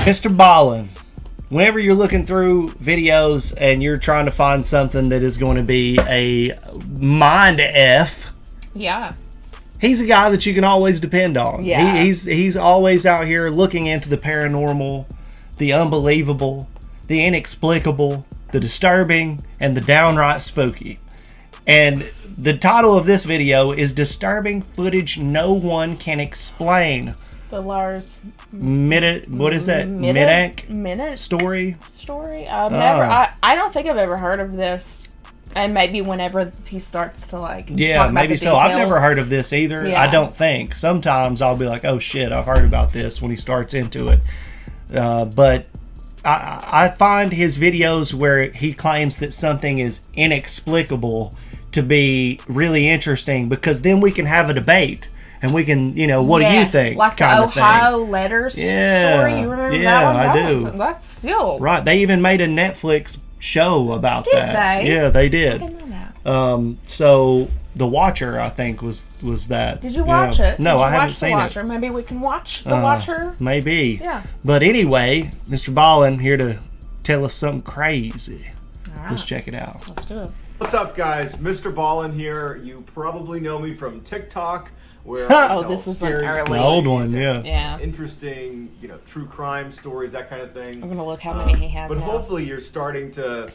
Mr. Ballen, whenever you're looking through videos and you're trying to find something that is going to be a mind F, Yeah. he's a guy that you can always depend on. Yeah. He's always out here looking into the paranormal, the unbelievable, the inexplicable, the disturbing, and the downright spooky. And the title of this video is Disturbing Footage No One Can Explain. The Lars Minute story? I don't think I've ever heard of this. And maybe whenever he starts to talk about maybe the so. I've never details. heard of this either. Yeah. I don't think. Sometimes I'll be like, oh shit, I've heard about this when he starts into it. But I find his videos where he claims that something is inexplicable to be really interesting, because then we can have a debate. And we can, what do you think? Like the Ohio letters story. You remember that one? I do. That's still... Right. They even made a Netflix show about that. Did they? Yeah, they did. I didn't know that. So The Watcher, I think, was that. Did you watch it? No, I haven't watch seen The Watcher? it. Maybe we can watch The Watcher? Maybe. Yeah. But anyway, Mr. Ballen here to tell us something crazy. All right. Let's check it out. Let's do it. What's up, guys? Mr. Ballen here. You probably know me from TikTok, where I tell this is scary an early- The old one, stories and Yeah. interesting, true crime stories, that kind of thing. I'm going to look how many he has But now. hopefully you're starting to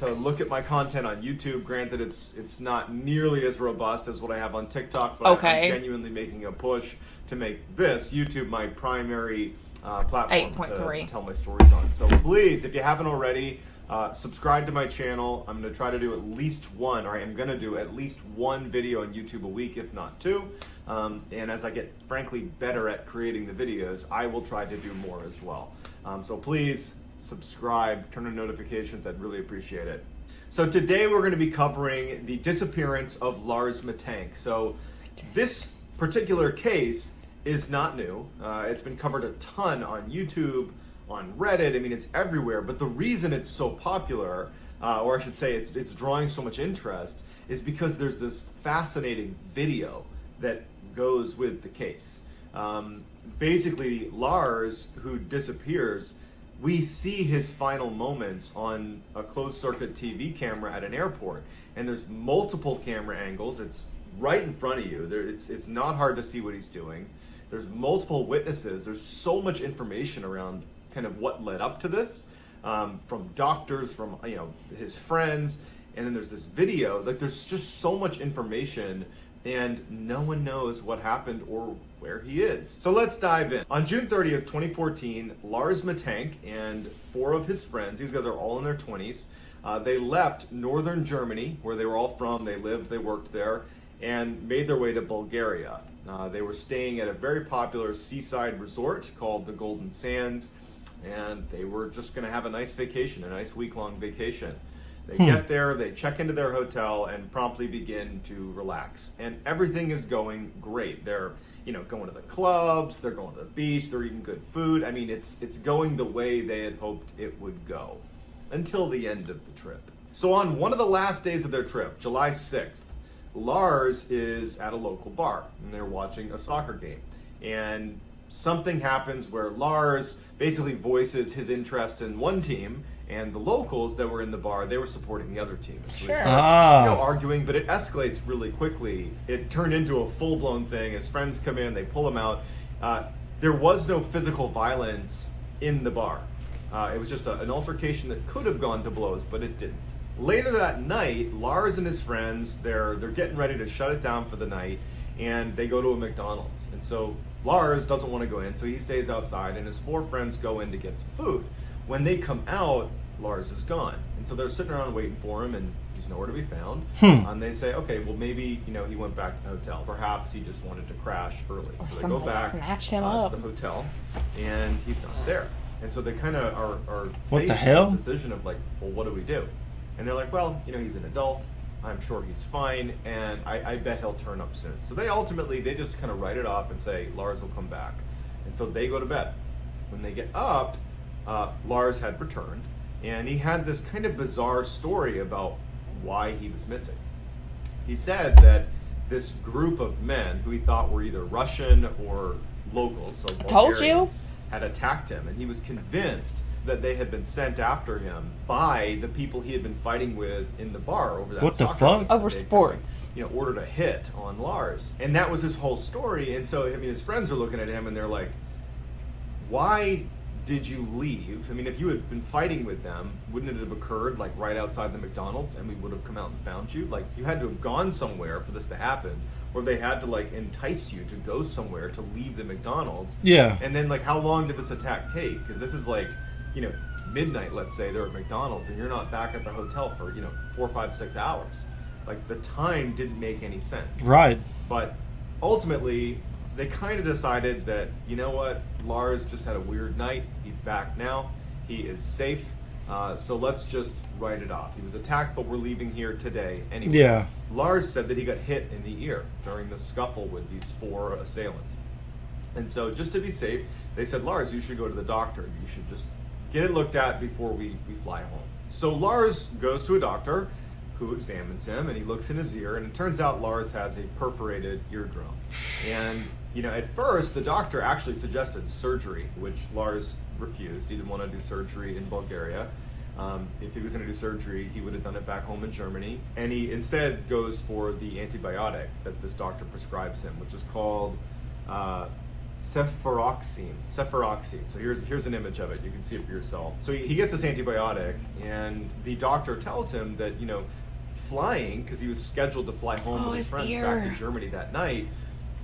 look at my content on YouTube. Granted, it's not nearly as robust as what I have on TikTok, but Okay. I'm genuinely making a push to make this YouTube my primary platform 8.3. to tell my stories on. So please, if you haven't already, subscribe to my channel. I'm going to try to do at least one, or I am going to do at least one video on YouTube a week, if not two. And as I get, frankly, better at creating the videos, I will try to do more as well. So please subscribe, turn on notifications. I'd really appreciate it. So today we're going to be covering the disappearance of Lars Matank. So this particular case is not new. It's been covered a ton on YouTube, on Reddit. I mean, it's everywhere. But the reason it's so popular, or I should say it's drawing so much interest, is because there's this fascinating video that goes with the case. Basically, Lars, who disappears, we see his final moments on a closed-circuit TV camera at an airport. And there's multiple camera angles. It's right in front of you. It's not hard to see what he's doing. There's multiple witnesses. There's so much information around kind of what led up to this, from doctors, from his friends, and then there's this video. Like, there's just so much information, and no one knows what happened or where he is. So let's dive in. On June 30th, 2014, Lars Matank and 4 of his friends, these guys are all in their 20s, they left northern Germany, where they were all from. They lived, they worked there, and made their way to Bulgaria. They were staying at a very popular seaside resort called the Golden Sands, and they were just going to have a nice vacation, a nice week-long vacation. They get there, they check into their hotel, and promptly begin to relax. And everything is going great. They're, going to the clubs, they're going to the beach, they're eating good food. I mean, it's going the way they had hoped it would go, until the end of the trip. So on one of the last days of their trip, July 6th, Lars is at a local bar, and they're watching a soccer game. And something happens where Lars basically voices his interest in one team, and the locals that were in the bar, they were supporting the other team. And so they start, arguing, but it escalates really quickly. It turned into a full-blown thing. His friends come in, they pull him out. There was no physical violence in the bar. It was just an altercation that could have gone to blows, but it didn't. Later that night, Lars and his friends, they're getting ready to shut it down for the night, and they go to a McDonald's. And so Lars doesn't want to go in, so he stays outside, and his 4 friends go in to get some food. When they come out, Lars is gone. And so they're sitting around waiting for him, and he's nowhere to be found. And they say, okay, well, maybe, he went back to the hotel. Perhaps he just wanted to crash early. So they go back snatched him to up. the hotel, and he's not there. And so they kind of are What the faced hell? with this decision of, like, well, what do we do? And they're like, well, he's an adult. I'm sure he's fine, and I bet he'll turn up soon. So they just kind of write it off and say, Lars will come back. And so they go to bed. When they get up, Lars had returned, and he had this kind of bizarre story about why he was missing. He said that this group of men, who he thought were either Russian or locals, so Told you. Bulgarians, had attacked him, and he was convinced that they had been sent after him by the people he had been fighting with in the bar over that What the soccer fuck? game. Over They, sports. ordered a hit on Lars. And that was his whole story. And so, his friends are looking at him and they're like, why did you leave? I mean, if you had been fighting with them, wouldn't it have occurred like right outside the McDonald's and we would have come out and found you? Like, you had to have gone somewhere for this to happen, or they had to like entice you to go somewhere to leave the McDonald's. Yeah. And then like, how long did this attack take? Because this is like, midnight, let's say, they're at McDonald's and you're not back at the hotel for 4, 5, 6 hours. Like, the time didn't make any sense. Right. But ultimately, they kind of decided that, you know what, Lars just had a weird night. He's back now. He is safe. So let's just write it off. He was attacked, but we're leaving here today anyways. Yeah. Lars said that he got hit in the ear during the scuffle with these 4 assailants. And so just to be safe, they said, Lars, you should go to the doctor. You should just get it looked at before we fly home. So Lars goes to a doctor who examines him, and he looks in his ear, and it turns out Lars has a perforated eardrum. And, at first, the doctor actually suggested surgery, which Lars refused. He didn't want to do surgery in Bulgaria. If he was going to do surgery, he would have done it back home in Germany. And he instead goes for the antibiotic that this doctor prescribes him, which is called cefuroxime. So here's an image of it. You can see it for yourself. So he gets this antibiotic, and the doctor tells him that, flying, because he was scheduled to fly home with his friends back to Germany that night,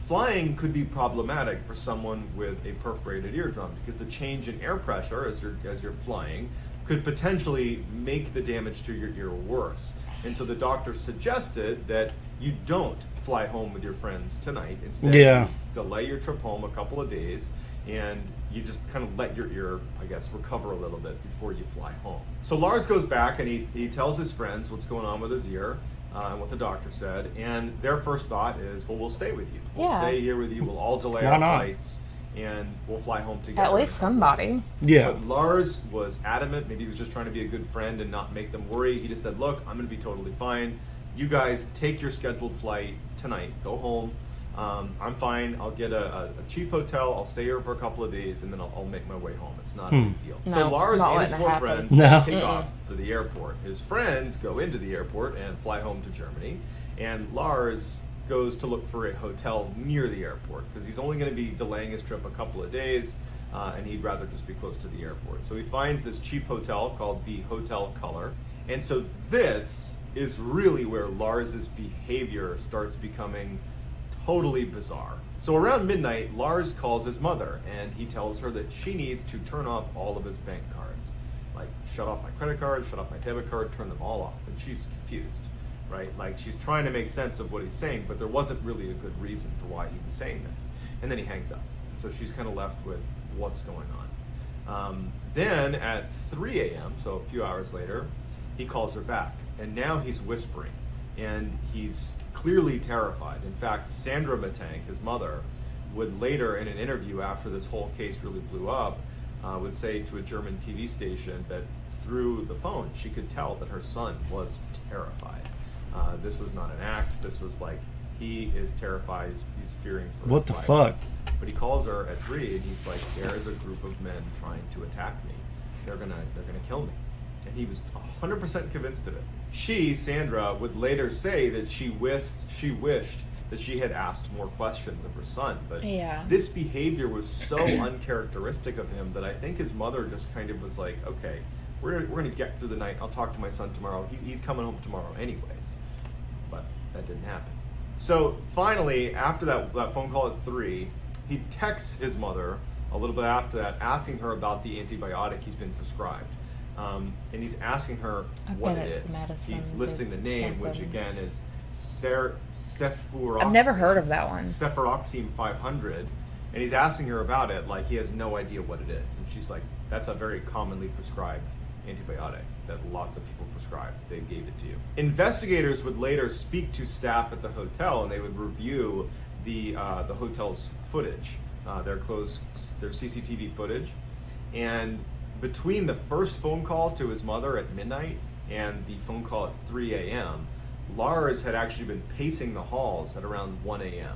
flying could be problematic for someone with a perforated eardrum, because the change in air pressure as you're flying could potentially make the damage to your ear worse. And so the doctor suggested that you don't fly home with your friends tonight. Instead, you delay your trip home a couple of days, and you just kind of let your ear, I guess, recover a little bit before you fly home. So Lars goes back and he tells his friends what's going on with his ear and what the doctor said. And their first thought is, well, we'll stay with you. We'll stay here with you. We'll all delay our flights, and we'll fly home together. At least somebody. Yeah. But Lars was adamant. Maybe he was just trying to be a good friend and not make them worry. He just said, look, I'm going to be totally fine. You guys take your scheduled flight tonight. Go home. I'm fine. I'll get a cheap hotel. I'll stay here for a couple of days, and then I'll make my way home. It's not a big deal. No, so Lars not and his letting it 4 happen. friends take off for the airport. His friends go into the airport and fly home to Germany, and Lars goes to look for a hotel near the airport because he's only going to be delaying his trip a couple of days, and he'd rather just be close to the airport. So he finds this cheap hotel called the Hotel Color, and so this is really where Lars's behavior starts becoming totally bizarre. So around midnight, Lars calls his mother, and he tells her that she needs to turn off all of his bank cards. Like, shut off my credit card, shut off my debit card, turn them all off. And she's confused, right? Like, she's trying to make sense of what he's saying, but there wasn't really a good reason for why he was saying this. And then he hangs up. And so she's kind of left with what's going on. Then at 3 a.m., so a few hours later, he calls her back. And now he's whispering, and he's clearly terrified. In fact, Sandra Matank, his mother, would later in an interview after this whole case really blew up, would say to a German TV station that through the phone she could tell that her son was terrified. This was not an act. This was like, he is terrified. He's fearing for what his the life. fuck? But he calls her at 3 and he's like, there is a group of men trying to attack me. They're gonna kill me. And he was 100% convinced of it. She, Sandra, would later say that she wished that she had asked more questions of her son. But this behavior was so uncharacteristic of him that I think his mother just kind of was like, okay, we're going to get through the night. I'll talk to my son tomorrow. He's coming home tomorrow anyways. But that didn't happen. So finally, after that phone call at 3, he texts his mother a little bit after that, asking her about the antibiotic he's been prescribed. And he's asking her what it is. Medicine, he's listing the name, which again is cefuroxime. I've never heard of that one. Cefuroxime 500. And he's asking her about it like he has no idea what it is. And she's like, that's a very commonly prescribed antibiotic that lots of people prescribe. They gave it to you. Investigators would later speak to staff at the hotel, and they would review the hotel's footage, their CCTV footage. And between the first phone call to his mother at midnight and the phone call at 3 a.m., Lars had actually been pacing the halls at around 1 a.m.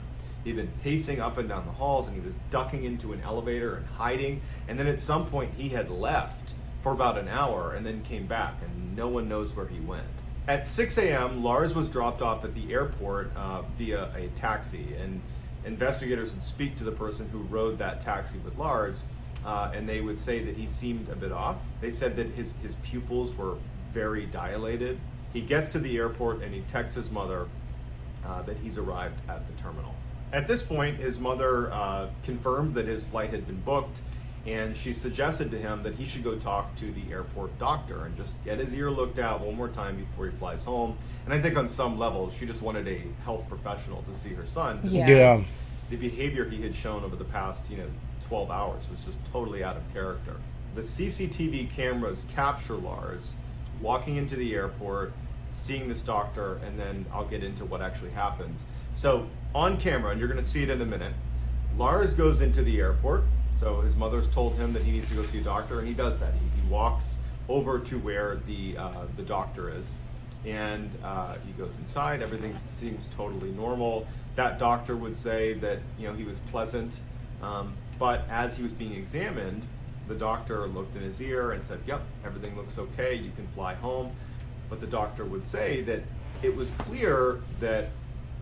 He'd been pacing up and down the halls, and he was ducking into an elevator and hiding. And then at some point, he had left for about an hour and then came back, and no one knows where he went. At 6 a.m., Lars was dropped off at the airport via a taxi, and investigators would speak to the person who rode that taxi with Lars, and they would say that he seemed a bit off. They said that his pupils were very dilated. He gets to the airport and he texts his mother that he's arrived at the terminal. At this point, his mother confirmed that his flight had been booked, and she suggested to him that he should go talk to the airport doctor and just get his ear looked at one more time before he flies home. And I think on some level, she just wanted a health professional to see her son. Yeah. The behavior he had shown over the past, 12 hours was just totally out of character. The CCTV cameras capture Lars walking into the airport, seeing this doctor, and then I'll get into what actually happens. So on camera, and you're going to see it in a minute, Lars goes into the airport. So his mother's told him that he needs to go see a doctor, and he does that. He walks over to where the doctor is, and he goes inside. Everything seems totally normal. That doctor would say that he was pleasant, but as he was being examined, the doctor looked in his ear and said, "Yep, everything looks okay. You can fly home." But the doctor would say that it was clear that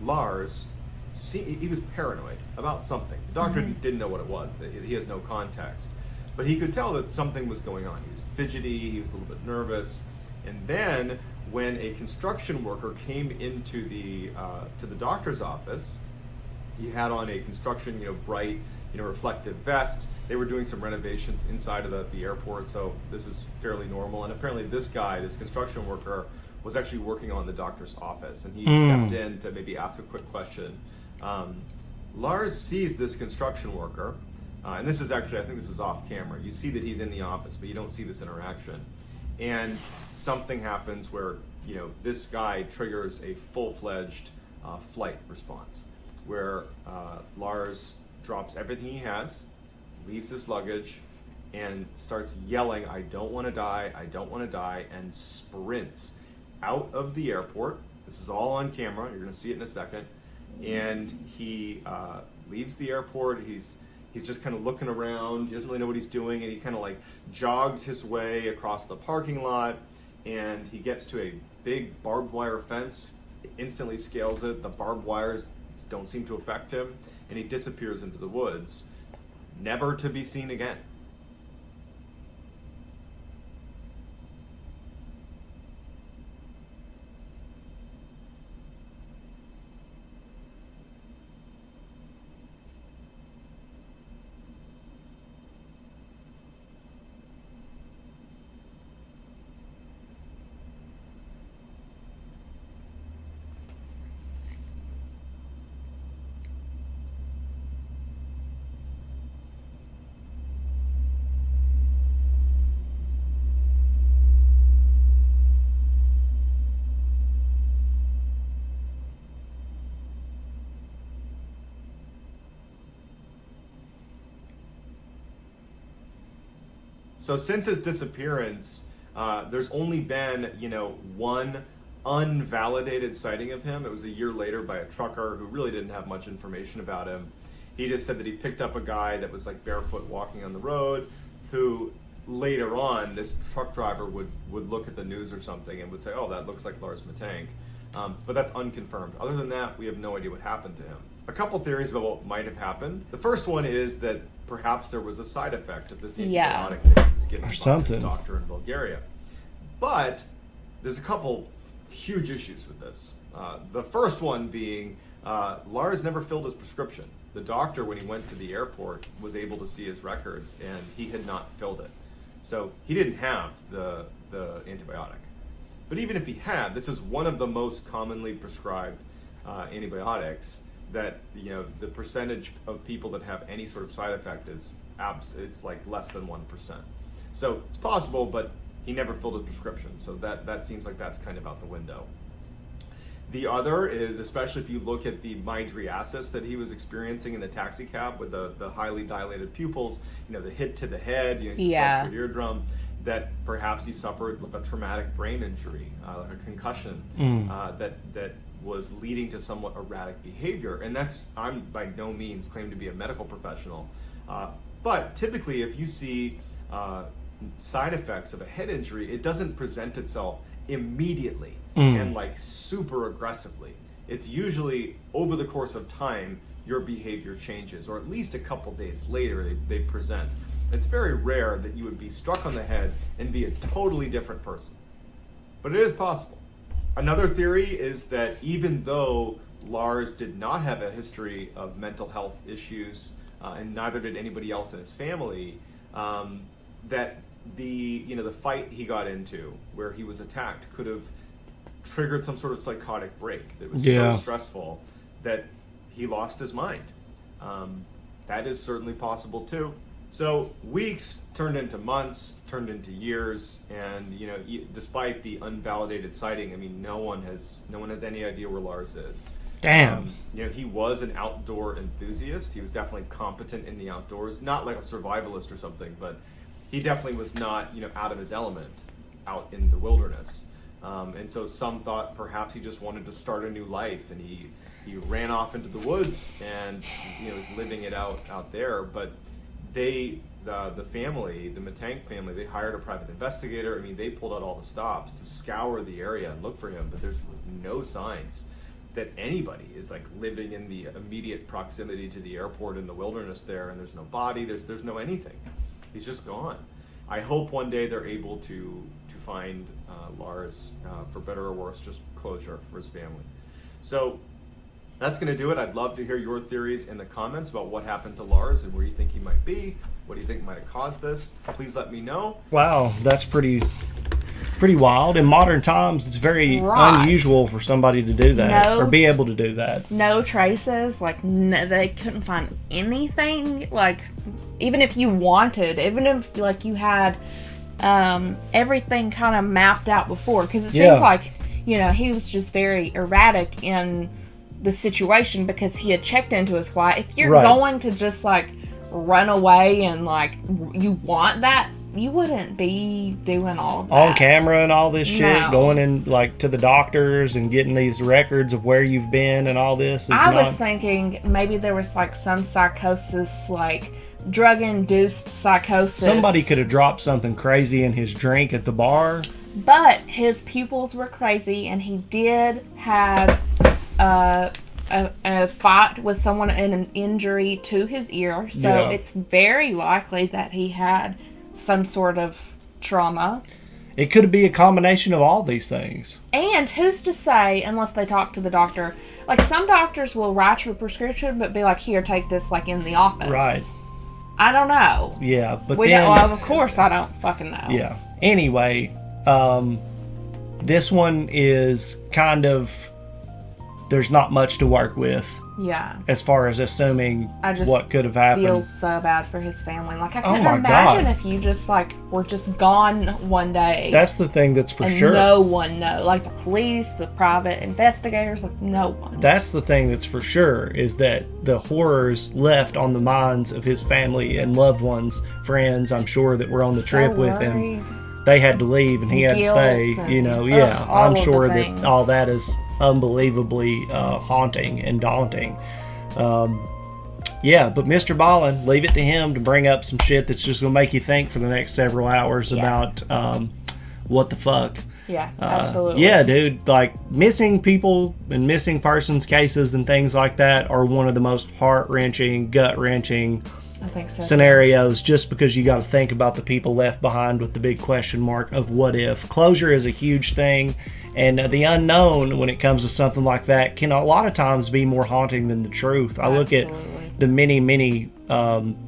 Lars, he was paranoid about something. The doctor didn't know what it was. That he has no context, but he could tell that something was going on. He was fidgety. He was a little bit nervous. And then, when a construction worker came into the to the doctor's office, he had on a construction, bright, reflective vest. They were doing some renovations inside of the airport, so this is fairly normal. And apparently, this construction worker, was actually working on the doctor's office, and he stepped in to maybe ask a quick question. Lars sees this construction worker, and this is actually, I think this is off camera. You see that he's in the office, but you don't see this interaction. And something happens where, this guy triggers a full-fledged flight response, where Lars drops everything he has, leaves his luggage, and starts yelling, "I don't want to die, I don't want to die," and sprints out of the airport. This is all on camera. You're going to see it in a second. And he leaves the airport. He's just kind of looking around. He doesn't really know what he's doing, and he kind of jogs his way across the parking lot, and he gets to a big barbed wire fence, instantly scales it. The barbed wires don't seem to affect him, and he disappears into the woods, never to be seen again. So since his disappearance, there's only been, one unvalidated sighting of him. It was a year later by a trucker who really didn't have much information about him. He just said that he picked up a guy that was barefoot walking on the road, who later on, this truck driver would look at the news or something and would say, "Oh, that looks like Lars Matank." But that's unconfirmed. Other than that, we have no idea what happened to him. A couple theories about what might have happened. The first one is that perhaps there was a side effect of this antibiotic that he was given by this doctor in Bulgaria. But there's a couple huge issues with this. The first one being Lars never filled his prescription. The doctor, when he went to the airport, was able to see his records, and he had not filled it. So he didn't have the antibiotic. But even if he had, this is one of the most commonly prescribed antibiotics that, the percentage of people that have any sort of side effect is it's less than 1%. So it's possible, but he never filled a prescription. So that seems like that's kind of out the window. The other is, especially if you look at the mydriasis that he was experiencing in the taxi cab with the highly dilated pupils, the hit to the head, structured eardrum, that perhaps he suffered a traumatic brain injury, like a concussion, that was leading to somewhat erratic behavior. And I'm by no means claim to be a medical professional, but typically if you see side effects of a head injury, it doesn't present itself immediately and like super aggressively. It's usually over the course of time your behavior changes, or at least a couple days later they present. It's very rare that you would be struck on the head and be a totally different person, but it is possible. Another theory is that even though Lars did not have a history of mental health issues, and neither did anybody else in his family, that the fight he got into where he was attacked could have triggered some sort of psychotic break that was so stressful that he lost his mind. That is certainly possible too. So weeks turned into months, turned into years, and despite the unvalidated sighting, I mean, no one has any idea where Lars is. Damn. He was an outdoor enthusiast. He was definitely competent in the outdoors, not like a survivalist or something, but he definitely was not out of his element out in the wilderness. And so some thought perhaps he just wanted to start a new life, and he ran off into the woods and was living it out there. But the family, the Matank family, they hired a private investigator. I mean, they pulled out all the stops to scour the area and look for him, but there's no signs that anybody is like living in the immediate proximity to the airport in the wilderness there, and there's no body, there's no anything. He's just gone. I hope one day they're able to find Lars, for better or worse, just closure for his family. So that's going to do it. I'd love to hear your theories in the comments about what happened to Lars and where you think he might be. What do you think might have caused this? Please let me know. Wow, that's pretty wild. In modern times, it's very unusual for somebody to do that or be able to do that. No traces. Like, they couldn't find anything. Like, even if you wanted, even if like you had everything kind of mapped out before, because it seems like he was just very erratic in the situation because he had checked into his flight. If you're going to just like run away and like you want that, you wouldn't be doing all that on camera and all this shit, going in like to the doctors and getting these records of where you've been and all this. I was thinking maybe there was like some psychosis, like drug-induced psychosis. Somebody could have dropped something crazy in his drink at the bar. But his pupils were crazy, and he did have a fight with someone and an injury to his ear. So it's very likely that he had some sort of trauma. It could be a combination of all these things. And who's to say, unless they talk to the doctor, like some doctors will write you a prescription but be like, here, take this like in the office. Right. I don't know. Yeah, but well, of course I don't fucking know. Yeah. Anyway, this one is kind of, there's not much to work with. Yeah. As far as assuming what could have happened. I feel so bad for his family. Like, I can't imagine if you just, like, were just gone one day. That's the thing that's for sure. No one knows. Like, the police, the private investigators, like, no one. That's the thing that's for sure, is that the horrors left on the minds of his family and loved ones, friends, I'm sure, that were on the trip with him. They had to leave and he had to stay, I'm sure that all that is unbelievably haunting and daunting. But Mr. Ballen, leave it to him to bring up some shit that's just gonna make you think for the next several hours about what the fuck. Yeah, absolutely. Yeah, dude, like missing people and missing persons cases and things like that are one of the most heart-wrenching, gut-wrenching scenarios, just because you got to think about the people left behind with the big question mark of what if. Closure is a huge thing, and the unknown when it comes to something like that can a lot of times be more haunting than the truth. I look at the many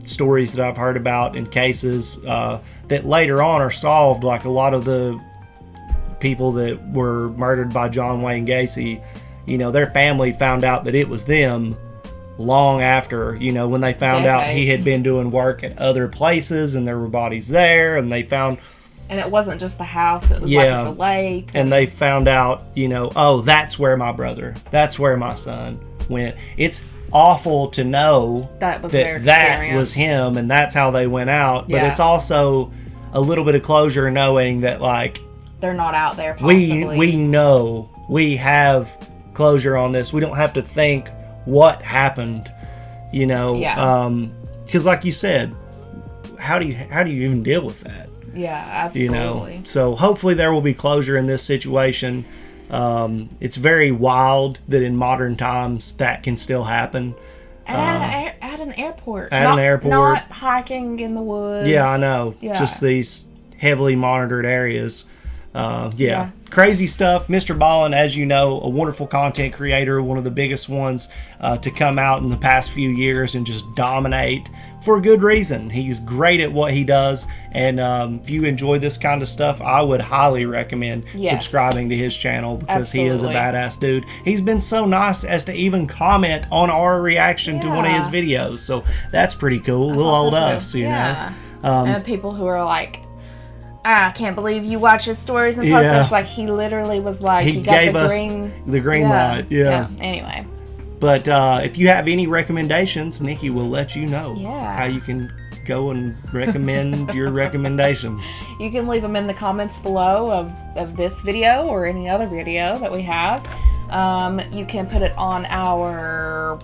stories that I've heard about in cases that later on are solved, like a lot of the people that were murdered by John Wayne Gacy, their family found out that it was them long after, when they found out he had been doing work at other places and there were bodies there, and they found... And it wasn't just the house, it was like the lake. And they found out, oh, that's where my brother, that's where my son went. It's awful to know that was him and that's how they went out, but it's also a little bit of closure knowing that, like, they're not out there possibly. We know we have closure on this. We don't have to think what happened, you know. Yeah. Because like you said, how do you even deal with that? Yeah, absolutely. You know, so hopefully there will be closure in this situation. It's very wild that in modern times that can still happen. At an airport. At an airport. Not hiking in the woods. Yeah, I know. Yeah. Just these heavily monitored areas. Yeah. Crazy stuff. Mr. Ballen, as you know, a wonderful content creator, one of the biggest ones to come out in the past few years and just dominate for a good reason. He's great at what he does, and if you enjoy this kind of stuff, I would highly recommend subscribing to his channel, because he is a badass dude. He's been so nice as to even comment on our reaction to one of his videos, so that's pretty cool. Little old us, you know. And people who are like, I can't believe you watch his stories and posts. It's like he literally was like, he got gave the us green, the green light. Yeah. Anyway. But if you have any recommendations, Nikki will let you know how you can go and recommend your recommendations. You can leave them in the comments below of this video or any other video that we have. You can put it on our...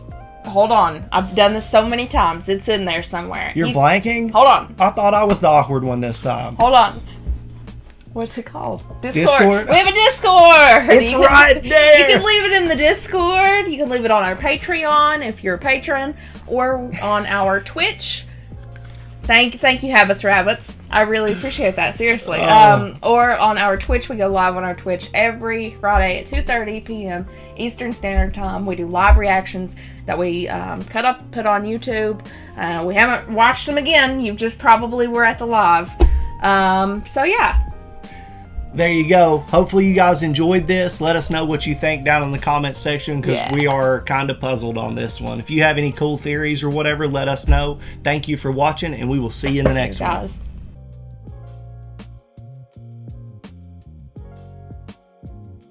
Hold on. I've done this so many times. It's in there somewhere. You're blanking? Hold on. I thought I was the awkward one this time. Hold on. What's it called? Discord. We have a Discord. It's right there. You can leave it in the Discord. You can leave it on our Patreon if you're a patron, or on our Twitch. Thank you, Habits Rabbits. I really appreciate that, seriously. Or on our Twitch. We go live on our Twitch every Friday at 2:30 p.m. Eastern Standard Time. We do live reactions that we cut up, put on YouTube. We haven't watched them again. You just probably were at the live. So yeah. There you go. Hopefully you guys enjoyed this. Let us know what you think down in the comments section, because we are kind of puzzled on this one. If you have any cool theories or whatever, let us know. Thank you for watching, and we will see you in the next one.